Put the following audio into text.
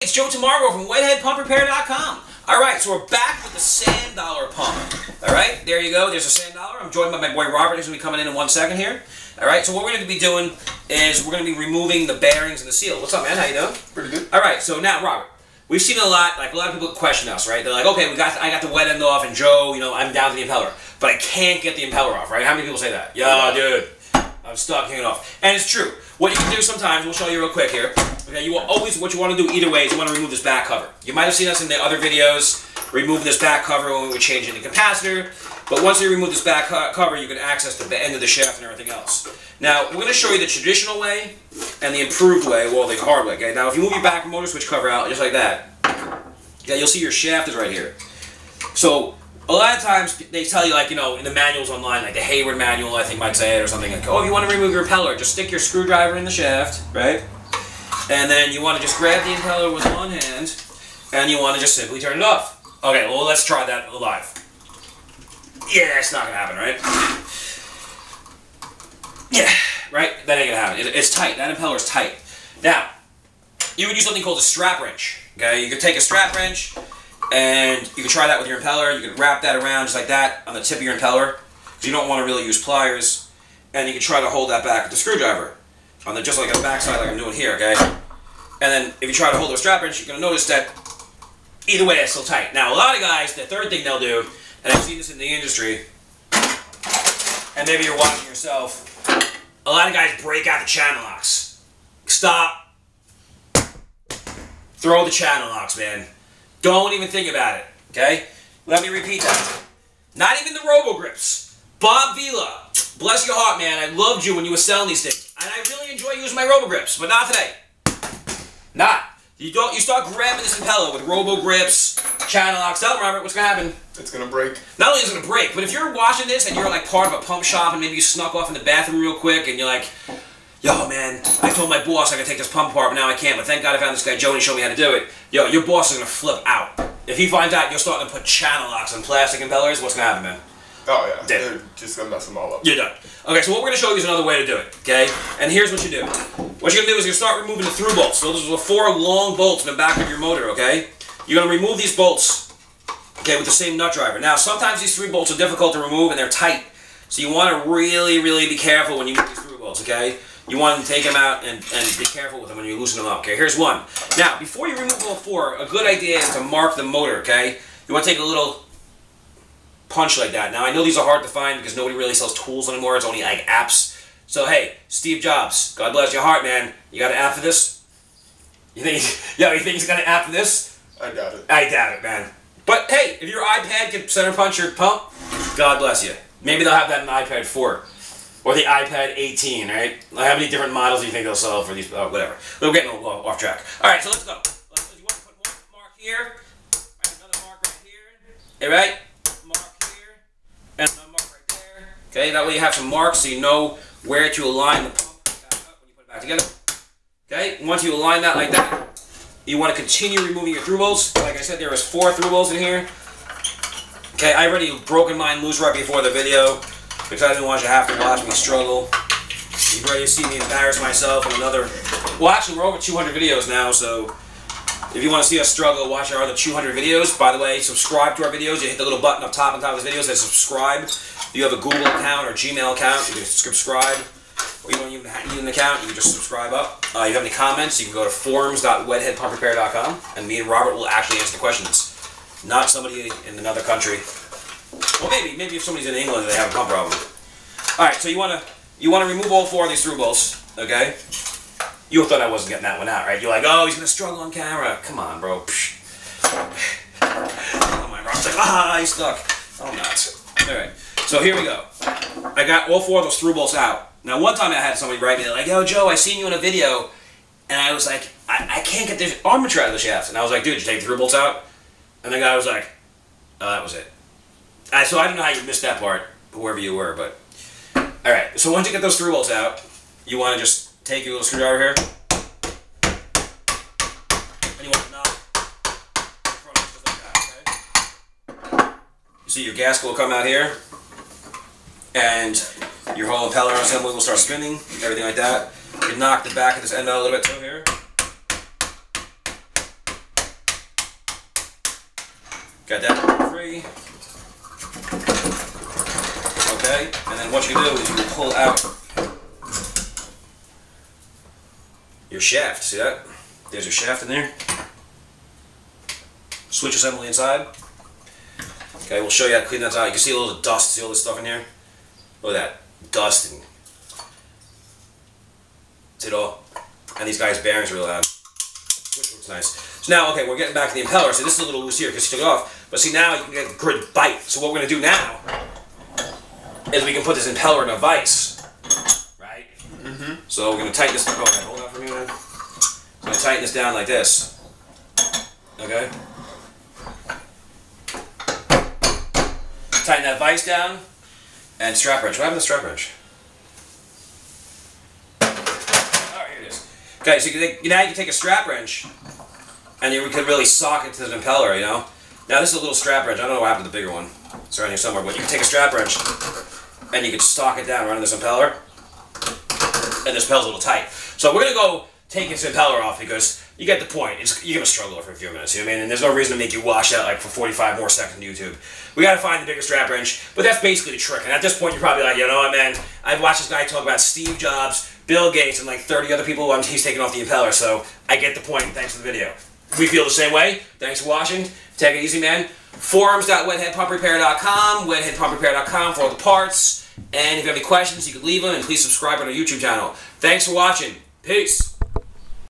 it's Joe Tamargo from WhiteheadPumpRepair.com. Alright, so we're back with the sand dollar pump. Alright, there you go, there's a sand dollar. I'm joined by my boy Robert, who's going to be coming in 1 second here. Alright, so what we're going to be doing is we're going to be removing the bearings and the seal. What's up, man? How you doing? Pretty good. Alright, so now, Robert, we've seen a lot of people question us, right? They're like, okay, I got the wet end off, and Joe, you know, I'm down to the impeller, but I can't get the impeller off, right? How many people say that? Yeah, dude, I'm stuck hanging off. And it's true. What you can do sometimes, we'll show you real quick here. Okay, you will always, what you want to do either way is you want to remove this back cover. You might have seen us in the other videos remove this back cover when we would change the capacitor, but once you remove this back cover, you can access the end of the shaft and everything else. Now, we're going to show you the traditional way and the improved way, well, the hard way, okay? Now, if you move your back motor switch cover out, just like that, okay, you'll see your shaft is right here. So, a lot of times, they tell you, like, you know, in the manuals online, like the Hayward manual, I think might say it, or something like, oh, if you want to remove your impeller, just stick your screwdriver in the shaft, right? And then you want to just grab the impeller with one hand, and you want to just simply turn it off. Okay, well, let's try that live. Yeah, it's not going to happen, right? Yeah, right? That ain't going to happen. It's tight. That impeller's tight. Now, you would use something called a strap wrench, okay? You could take a strap wrench, and you can try that with your impeller. You can wrap that around just like that on the tip of your impeller, because you don't want to really use pliers. And you can try to hold that back with the screwdriver, on the just like on the back side, like I'm doing here, okay? And then if you try to hold the strap wrench, you're going to notice that either way it's still tight. Now, a lot of guys, the third thing they'll do, and I've seen this in the industry, and maybe you're watching yourself, a lot of guys break out the channel locks. Stop. Throw the channel locks, man. Don't even think about it, okay? Let me repeat that. Not even the Robo-Grips. Bob Vila, bless your heart, man. I loved you when you were selling these things. And I really enjoy using my Robo-Grips, but not today. Not. You start grabbing this impeller with Robo-Grips, channel locks. Tell them, Robert, what's going to happen? It's going to break. Not only is it going to break, but if you're watching this and you're like part of a pump shop and maybe you snuck off in the bathroom real quick and you're like, yo, man, I told my boss I could take this pump apart, but now I can't, but thank God I found this guy Joe and he showed me how to do it. Yo, your boss is going to flip out. If he finds out you're starting to put channel locks on plastic impellers, what's going to happen, man? Oh, yeah. Dead. They're just going to mess them all up. You're done. Okay, so what we're going to show you is another way to do it, okay? And here's what you do. What you're going to do is you're going to start removing the through bolts. So those are 4 long bolts in the back of your motor, okay? You're going to remove these bolts, okay, with the same nut driver. Now, sometimes these 3 bolts are difficult to remove and they're tight. So you want to really, really be careful when you move these through bolts, okay? You want to take them out and be careful with them when you loosen them up, okay? Here's one. Now, before you remove all 4, a good idea is to mark the motor, okay? You want to take a little punch like that. Now, I know these are hard to find because nobody really sells tools anymore. It's only like apps. So, hey, Steve Jobs, God bless your heart, man. You got an app for this? You think he's got an app for this? I doubt it. I doubt it, man. But, hey, if your iPad can center punch your pump, God bless you. Maybe they'll have that in the iPad 4. Or the iPad 18, right? How many different models do you think they'll sell for these? Whatever. We're getting off track. All right, so let's go. You want to put one mark here, right, another mark right here, all right? Mark here, and another mark right there. Okay, that way you have some marks so you know where to align the pump when you put it back together. Okay, once you align that like that, you want to continue removing your through bolts. Like I said, there was 4 through bolts in here. Okay, I already broken mine loose right before the video, because I didn't want you to have to watch me struggle. You've already seen me embarrass myself in another... Well, actually, we're over 200 videos now, so if you want to see us struggle, watch our other 200 videos. By the way, subscribe to our videos. You hit the little button up top on top of this video that says subscribe. If you have a Google account or Gmail account, you can subscribe. Or you don't even need an account, you can just subscribe up. If you have any comments, you can go to forums.whiteheadpumprepair.com, and me and Robert will actually answer the questions. Not somebody in another country. Well, maybe if somebody's in England and they have a pump problem. Alright, so you want to remove all 4 of these through bolts, okay? You thought I wasn't getting that one out, right? You're like, oh, he's going to struggle on camera. Come on, bro. Oh my God. It's like, he's stuck. Oh, nuts. Alright, so here we go. I got all 4 of those through bolts out. Now, one time I had somebody write me, they're like, yo, Joe, I seen you in a video, and I was like, I can't get the armature out of the shaft. And I was like, dude, did you take the through bolts out? And the guy was like, oh, that was it. So I don't know how you missed that part, whoever you were, but... Alright, so once you get those through bolts out, you want to just take your little screwdriver here, and you want to knock in front of it just like that, okay? You see your gasket will come out here, and your whole impeller assembly will start spinning, everything like that. You knock the back of this end out a little bit too here. Got that free. Okay, and then what you do is you pull out your shaft. See that? There's your shaft in there. Switch assembly inside. Okay, we'll show you how to clean that out. You can see a little dust. See all this stuff in here? Look at that. Dust and... See it all? And these guys' bearings are real loud. Which looks nice. So now, okay, we're getting back to the impeller. So this is a little loose here because you took it off. But see, now you can get a good bite. So what we're going to do now is we can put this impeller in a vise. Right? Mm-hmm. So we're going to tighten this... Oh, okay, hold on for me, man. So I'm going to tighten this down like this. Okay? Tighten that vise down. And strap wrench. What happened to the strap wrench? Okay, so now you can take a strap wrench and you can really sock it to the impeller, you know? Now this is a little strap wrench. I don't know what happened to the bigger one. It's around here somewhere, but you can take a strap wrench and you can stock it down running this impeller. And this impeller's a little tight. So we're going to go take this impeller off because you get the point. You're going to struggle for a few minutes, you know what I mean? And there's no reason to make you wash out like for 45 more seconds on YouTube. We got to find the bigger strap wrench, but that's basically the trick. And at this point, you're probably like, you know what, man? I've watched this guy talk about Steve Jobs, Bill Gates, and like 30 other people when he's taking off the impeller, so I get the point. Thanks for the video. We feel the same way. Thanks for watching. Take it easy, man. Forums.wetheadpumprepair.com, wetheadpumprepair.com for all the parts. And if you have any questions, you can leave them, and please subscribe on our YouTube channel. Thanks for watching. Peace.